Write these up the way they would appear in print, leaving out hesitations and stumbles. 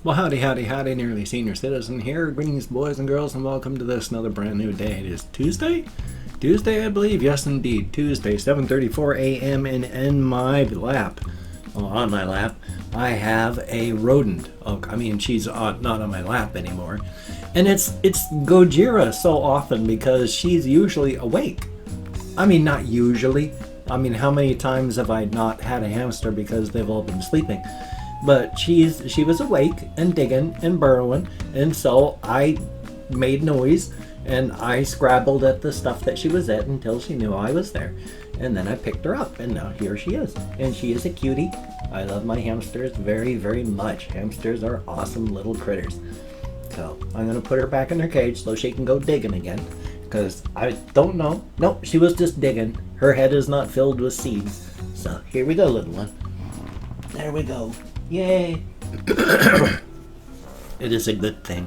Well, howdy, howdy, howdy, nearly senior citizen here. Greetings, boys and girls, and welcome to this another brand new day. It is Tuesday? Tuesday, I believe. Yes, indeed. Tuesday, 7:34 a.m. and in my lap, on my lap, I have a rodent. Oh, I mean, she's not on my lap anymore. And it's Gojira so often because she's usually awake. I mean, not usually. I mean, how many times have I not had a hamster because they've all been sleeping? But she was awake and digging and burrowing, and so I made noise and I scrabbled at the stuff that she was at until she knew I was there. And then I picked her up, and now here she is. And she is a cutie. I love my hamsters very, very much. Hamsters are awesome little critters. So I'm going to put her back in her cage so she can go digging again. Because I don't know. Nope, she was just digging. Her head is not filled with seeds. So here we go, little one. There we go. Yay! It is a good thing.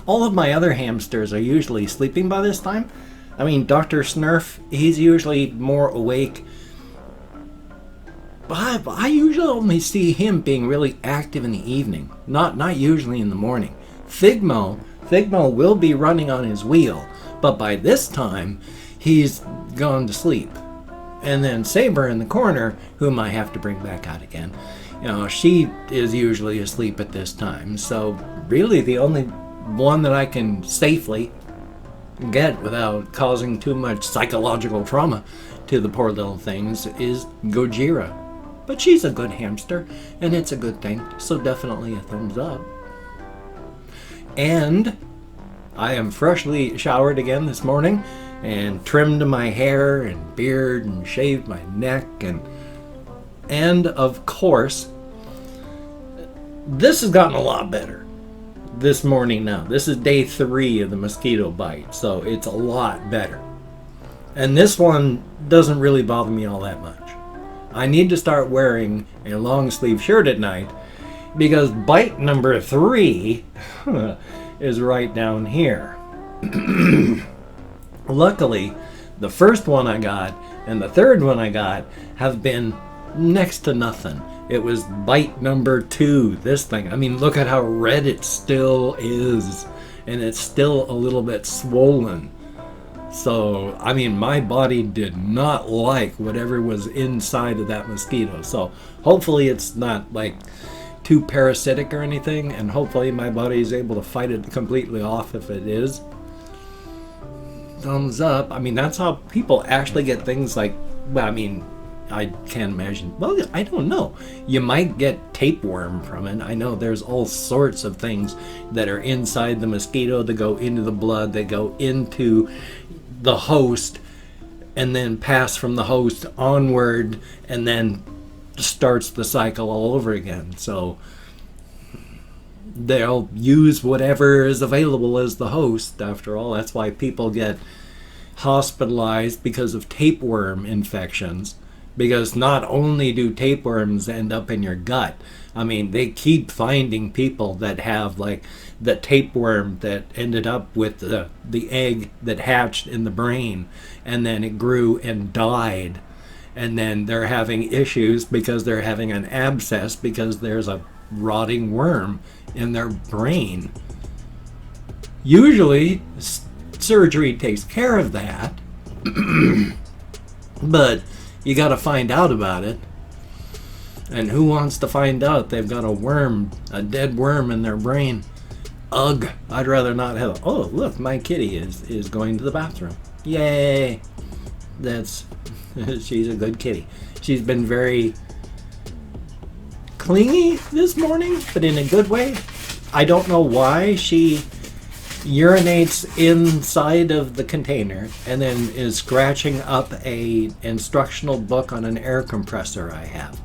All of my other hamsters are usually sleeping by this time. I mean, Dr. Snurf, he's usually more awake. But I usually only see him being really active in the evening, not usually in the morning. Figmo will be running on his wheel, but by this time, he's gone to sleep. And then Saber in the corner, whom I have to bring back out again, you know, she is usually asleep at this time. So really the only one that I can safely get without causing too much psychological trauma to the poor little things is Gojira. But she's a good hamster, and it's a good thing, so definitely a thumbs up. And I am freshly showered again this morning and trimmed my hair and beard and shaved my neck and of course, this has gotten a lot better this morning now. This is day 3 of the mosquito bite, so it's a lot better. And this one doesn't really bother me all that much. I need to start wearing a long sleeve shirt at night because bite number 3 is right down here. Luckily, the first one I got and the third one I got have been next to nothing. It was bite number 2, this thing. I mean, look at how red it still is, and it's still a little bit swollen. So, I mean, my body did not like whatever was inside of that mosquito. So, hopefully it's not like too parasitic or anything, and hopefully my body is able to fight it completely off if it is. Thumbs up. I mean, that's how people actually get things like, well, I mean, I can't imagine. Well, I don't know. You might get tapeworm from it. I know there's all sorts of things that are inside the mosquito that go into the blood, that go into the host, and then pass from the host onward, and then starts the cycle all over again. So they'll use whatever is available as the host. After all, that's why people get hospitalized because of tapeworm infections. Because not only do tapeworms end up in your gut, I mean, they keep finding people that have like the tapeworm that ended up with the egg that hatched in the brain, and then it grew and died. And then they're having issues because they're having an abscess because there's a rotting worm in their brain. Usually, surgery takes care of that, but you got to find out about it. And who wants to find out they've got a dead worm in their brain? Ugh, I'd rather not have. Oh, look, my kitty is going to the bathroom. Yay! She's a good kitty. She's been very clingy this morning, but in a good way. I don't know why she urinates inside of the container and then is scratching up a instructional book on an air compressor I have.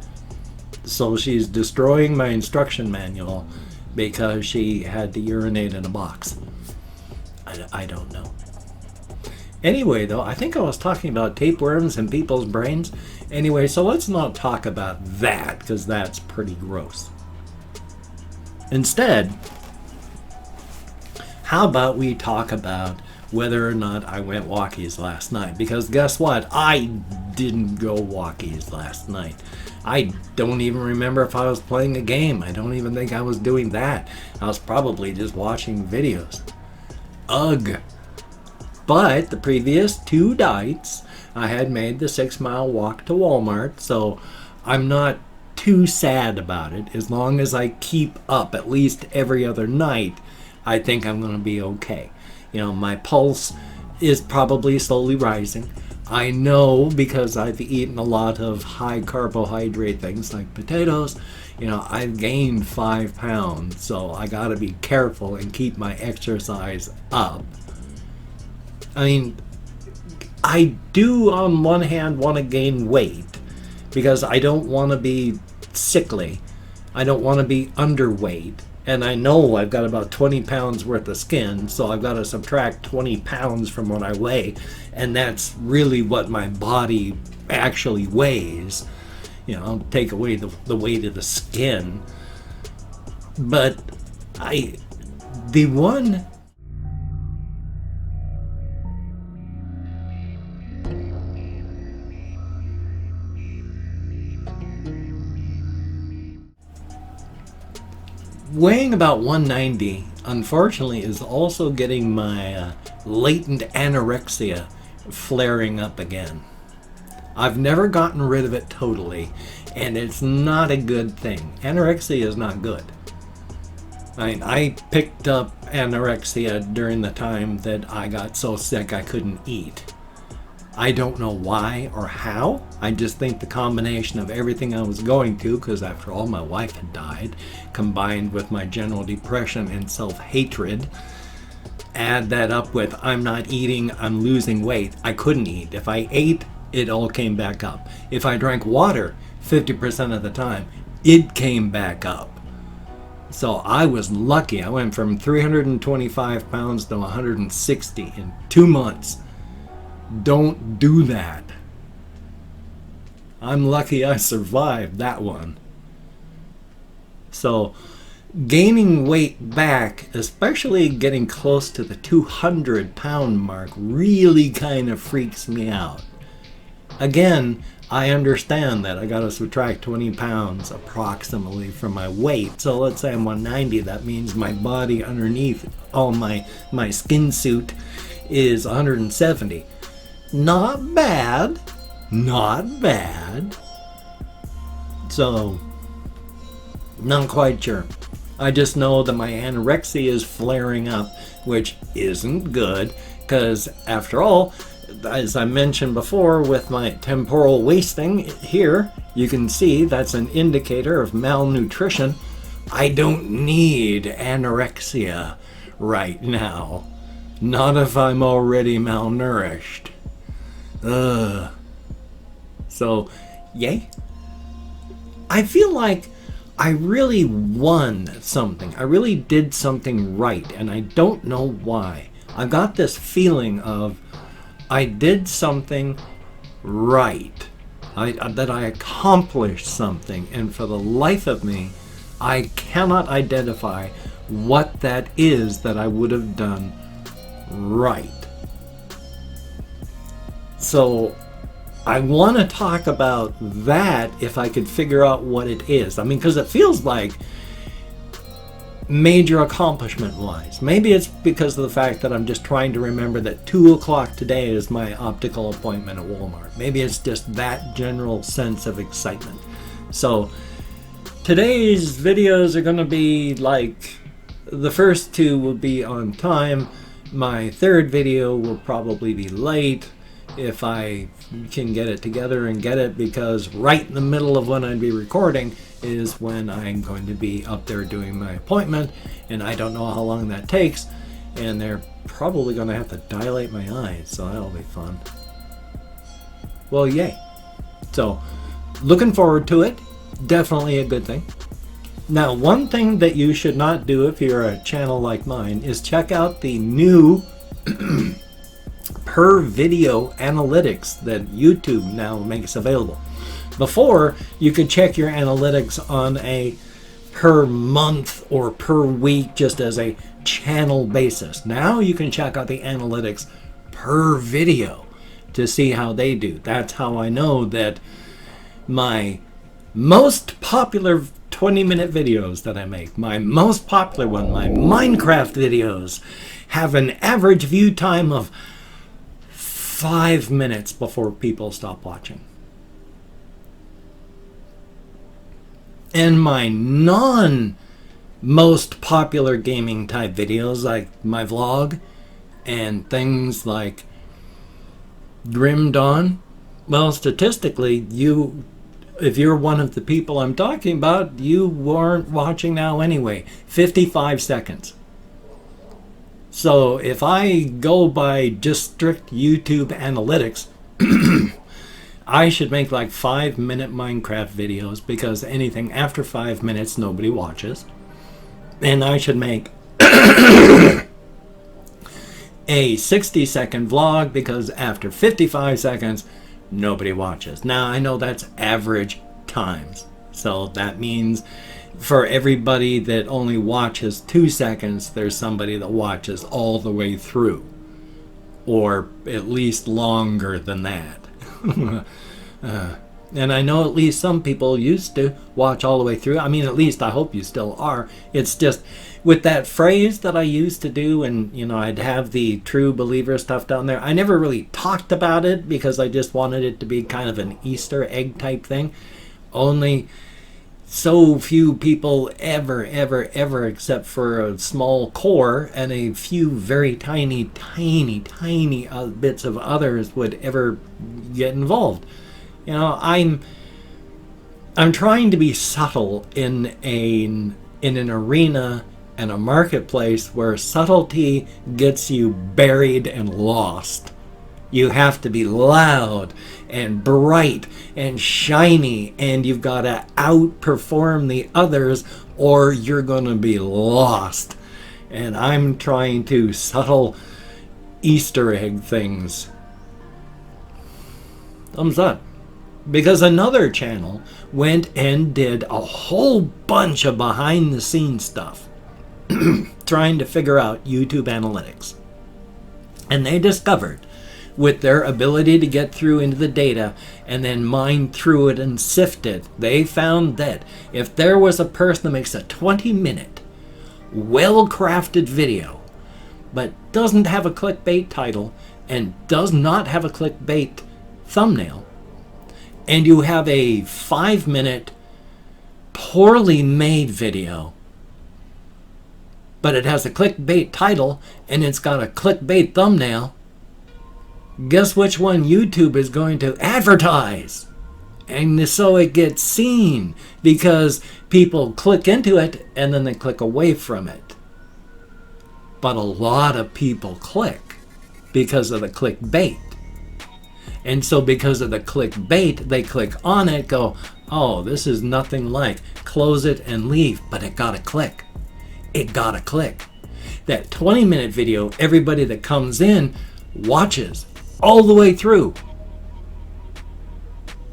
So she's destroying my instruction manual because she had to urinate in a box. I don't know. Anyway, though, I think I was talking about tapeworms in people's brains. Anyway, so let's not talk about that because that's pretty gross. Instead, how about we talk about whether or not I went walkies last night? Because guess what? I didn't go walkies last night. I don't even remember if I was playing a game. I don't even think I was doing that. I was probably just watching videos. Ugh. But the previous 2 nights, I had made the 6-mile walk to Walmart, so I'm not too sad about it. As long as I keep up at least every other night, I think I'm going to be okay. You know, my pulse is probably slowly rising. I know because I've eaten a lot of high carbohydrate things like potatoes. You know, I've gained 5 pounds, so I got to be careful and keep my exercise up. I mean, I do on one hand want to gain weight because I don't want to be sickly. I don't want to be underweight. And I know I've got about 20 pounds worth of skin, so I've got to subtract 20 pounds from what I weigh. And that's really what my body actually weighs. You know, I'll take away the weight of the skin. But the one weighing about 190, unfortunately, is also getting my latent anorexia flaring up again. I've never gotten rid of it totally, and it's not a good thing. Anorexia is not good. I picked up anorexia during the time that I got so sick I couldn't eat. I don't know why or how. I just think the combination of everything I was going through, because after all my wife had died, combined with my general depression and self-hatred, add that up with I'm not eating, I'm losing weight. I couldn't eat. If I ate, it all came back up. If I drank water 50% of the time, it came back up. So I was lucky. I went from 325 pounds to 160 in 2 months. Don't do that. I'm lucky I survived that one. So gaining weight back, especially getting close to the 200-pound mark, really kind of freaks me out. Again, I understand that I got to subtract 20 pounds approximately from my weight. So let's say I'm 190. That means my body underneath all my skin suit is 170. Not bad. Not bad. So, not quite sure. I just know that my anorexia is flaring up, which isn't good, because after all, as I mentioned before with my temporal wasting here, you can see that's an indicator of malnutrition. I don't need anorexia right now. Not if I'm already malnourished. So, yay. I feel like I really won something. I really did something right, and I don't know why. I've got this feeling of I did something right. That I accomplished something, and for the life of me, I cannot identify what that is that I would have done right. So I want to talk about that if I could figure out what it is. I mean, because it feels like major accomplishment wise. Maybe it's because of the fact that I'm just trying to remember that 2 o'clock today is my optical appointment at Walmart. Maybe it's just that general sense of excitement. So today's videos are going to be like, the first 2 will be on time. My 3rd video will probably be late if I can get it together and get it, because right in the middle of when I'd be recording is when I'm going to be up there doing my appointment, and I don't know how long that takes, and they're probably going to have to dilate my eyes, so that'll be fun. Well, yay. So, looking forward to it. Definitely a good thing. Now, one thing that you should not do if you're a channel like mine is check out the new per video analytics that YouTube now makes available. Before, you could check your analytics on a per month or per week just as a channel basis. Now you can check out the analytics per video to see how they do. That's how I know that my most popular 20-minute videos that I make, my most popular one, my Minecraft videos, have an average view time of 5 minutes before people stop watching. And my most popular gaming type videos, like my vlog and things like Grim Dawn, well, statistically, if you're one of the people I'm talking about, you weren't watching now anyway. 55 seconds. So if I go by just strict YouTube analytics, I should make like 5-minute Minecraft videos, because anything after 5 minutes nobody watches. And I should make a 60-second vlog, because after 55 seconds nobody watches. Now I know that's average times, so that means for everybody that only watches 2 seconds, there's somebody that watches all the way through, or at least longer than that. And I know at least some people used to watch all the way through. I mean, at least I hope you still are. It's just with that phrase that I used to do, and I'd have the true believer stuff down there, I never really talked about it because I just wanted it to be kind of an Easter egg type thing. Only so few people ever, except for a small core and a few very tiny bits of others would ever get involved. I'm trying to be subtle in an arena and a marketplace where subtlety gets you buried and lost. You have to be loud and bright and shiny, and you've got to outperform the others or you're going to be lost. And I'm trying to subtle Easter egg things. Thumbs up. Because another channel went and did a whole bunch of behind the scenes stuff trying to figure out YouTube analytics. And they discovered, with their ability to get through into the data and then mine through it and sift it, they found that if there was a person that makes a 20-minute, well-crafted video, but doesn't have a clickbait title and does not have a clickbait thumbnail, and you have a 5-minute, poorly made video, but it has a clickbait title and it's got a clickbait thumbnail, guess which one YouTube is going to advertise? And so it gets seen, because people click into it and then they click away from it. But a lot of people click because of the clickbait. And so because of the clickbait, they click on it, go, oh, this is nothing like, close it and leave. But it got a click. It got a click. That 20-minute video, everybody that comes in watches all the way through.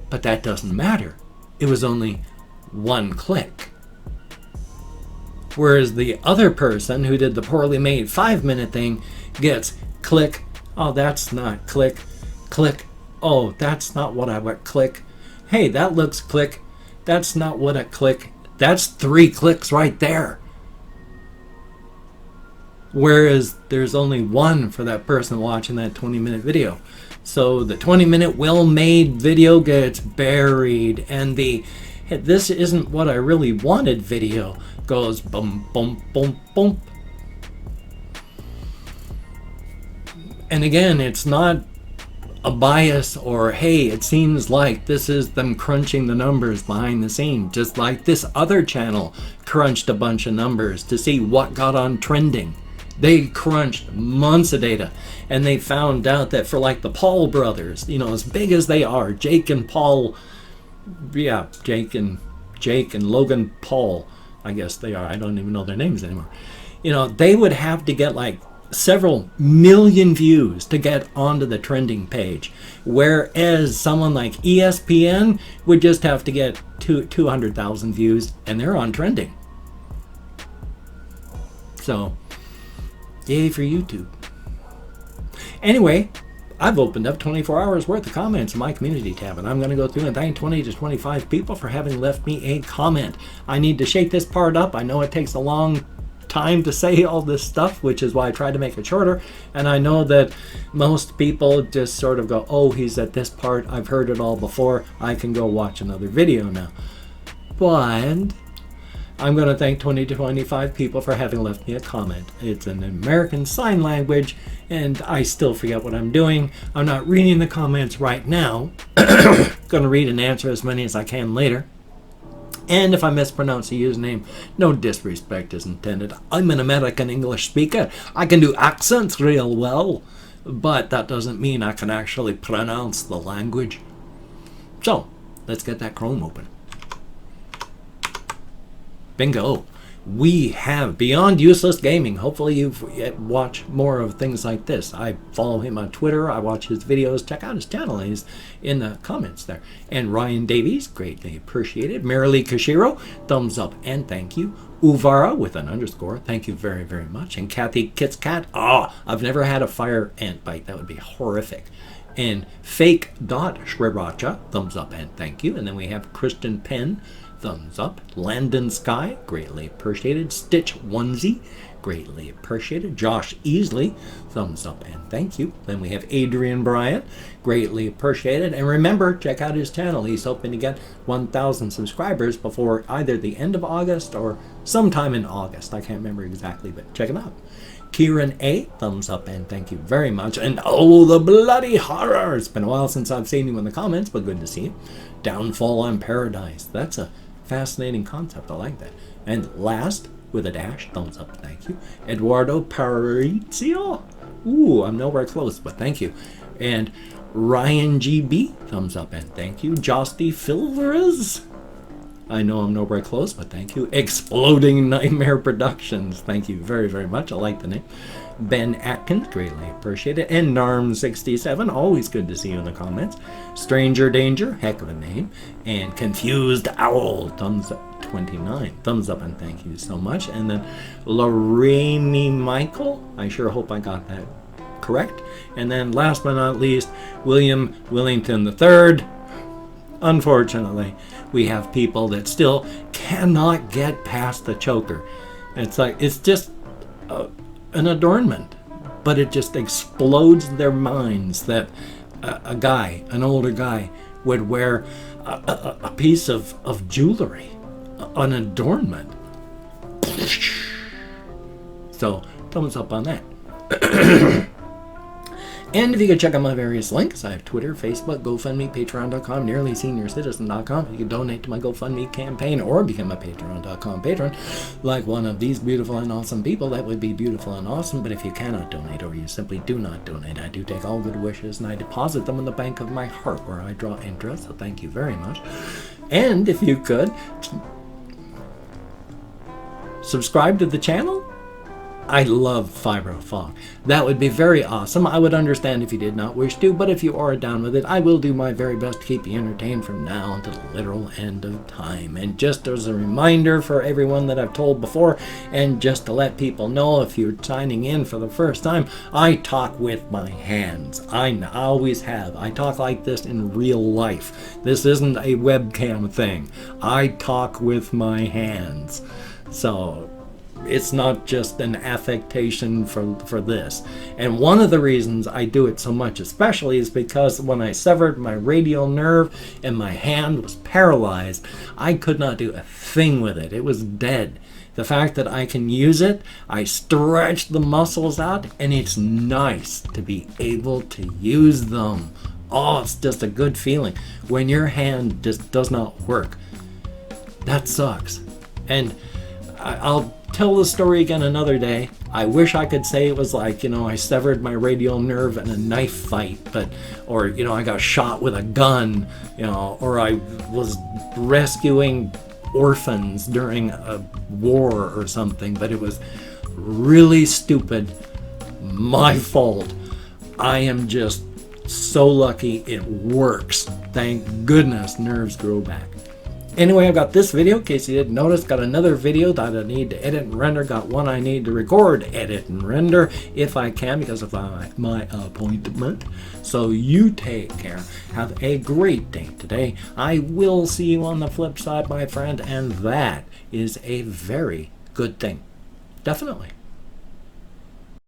But that doesn't matter. It was only one click. Whereas the other person who did the poorly made 5-minute thing gets click, oh, that's not click, click, oh, that's not what I want, click, hey, that looks click, that's not what I click, that's 3 clicks right there. Whereas there's only one for that person watching that 20-minute video. So the 20-minute well-made video gets buried, and the hey, this isn't what I really wanted video goes bum bum bum bum. And again, it's not a bias or, hey, it seems like this is them crunching the numbers behind the scene, just like this other channel crunched a bunch of numbers to see what got on trending. They crunched months of data, and they found out that for like the Paul brothers, as big as they are, Jake and Paul, yeah, Jake and Logan Paul, I guess they are, I don't even know their names anymore. They would have to get like several million views to get onto the trending page, whereas someone like ESPN would just have to get 200,000 views and they're on trending. So yay for YouTube. Anyway, I've opened up 24 hours worth of comments in my community tab, and I'm going to go through and thank 20 to 25 people for having left me a comment. I need to shake this part up. I know it takes a long time to say all this stuff, which is why I tried to make it shorter. And I know that most people just sort of go, oh, he's at this part. I've heard it all before. I can go watch another video now. But I'm going to thank 20 to 25 people for having left me a comment. It's an American Sign Language, and I still forget what I'm doing. I'm not reading the comments right now. Going to read and answer as many as I can later. And if I mispronounce the username, no disrespect is intended. I'm an American English speaker. I can do accents real well, but that doesn't mean I can actually pronounce the language. So, let's get that Chrome open. Bingo. We have Beyond Useless Gaming. Hopefully you've watched more of things like this. I follow him on Twitter. I watch his videos. Check out his channel. He's in the comments there. And Ryan Davies, greatly appreciated. Marilee Kashiro, thumbs up and thank you. Uvara with an underscore, thank you very, very much. And Kathy Kitscat, I've never had a fire ant bite. That would be horrific. And Fake.Sriracha, thumbs up and thank you. And then we have Christian Penn, thumbs up. Landon Sky, greatly appreciated. Stitch Onesie, greatly appreciated. Josh Easley, thumbs up and thank you. Then we have Adrian Bryant, greatly appreciated. And remember, check out his channel. He's hoping to get 1,000 subscribers before either the end of August or sometime in August. I can't remember exactly, but check him out. Kieran A, thumbs up and thank you very much. And oh, the bloody horror! It's been a while since I've seen you in the comments, but good to see you. Downfall on Paradise. That's a fascinating concept. I like that. And last, with a dash, thumbs up, thank you. Eduardo Parizio. Ooh, I'm nowhere close, but thank you. And Ryan GB, thumbs up and thank you. Josty Filveras. I know I'm nowhere close, but thank you. Exploding Nightmare Productions. Thank you very, very much. I like the name. Ben Atkins, greatly appreciated. And Narm67, always good to see you in the comments. Stranger Danger, heck of a name. And Confused Owl, thumbs up 29. Thumbs up and thank you so much. And then Lorraine Michael, I sure hope I got that correct. And then last but not least, William Willington III. Unfortunately, we have people that still cannot get past the choker. It's like, it's just an adornment, but it just explodes their minds that a guy, an older guy, would wear a piece of jewelry, an adornment. So, thumbs up on that. And if you could check out my various links, I have Twitter, Facebook, GoFundMe, Patreon.com, NearlySeniorCitizen.com. If you can donate to my GoFundMe campaign or become a Patreon.com patron, like one of these beautiful and awesome people, that would be beautiful and awesome. But if you cannot donate or you simply do not donate, I do take all good wishes and I deposit them in the bank of my heart where I draw interest. So thank you very much. And if you could subscribe to the channel. I love FibroFog. That would be very awesome. I would understand if you did not wish to, but if you are down with it, I will do my very best to keep you entertained from now until the literal end of time. And just as a reminder for everyone that I've told before, and just to let people know if you're signing in for the first time, I talk with my hands. I always have. I talk like this in real life. This isn't a webcam thing. I talk with my hands. So it's not just an affectation for this. And one of the reasons I do it so much especially is because when I severed my radial nerve and my hand was paralyzed, I could not do a thing with it. It was dead. The fact that I can use it, I stretch the muscles out, and it's nice to be able to use them. Oh, it's just a good feeling. When your hand just does not work, that sucks. And I'll tell the story again another day. I wish I could say it was like, I severed my radial nerve in a knife fight, or I got shot with a gun, or I was rescuing orphans during a war or something, but it was really stupid. My fault. I am just so lucky it works. Thank goodness nerves grow back. Anyway, I've got this video, in case you didn't notice. Got another video that I need to edit and render. Got one I need to record, edit, and render if I can because of my appointment. So you take care. Have a great day today. I will see you on the flip side, my friend, and that is a very good thing. Definitely.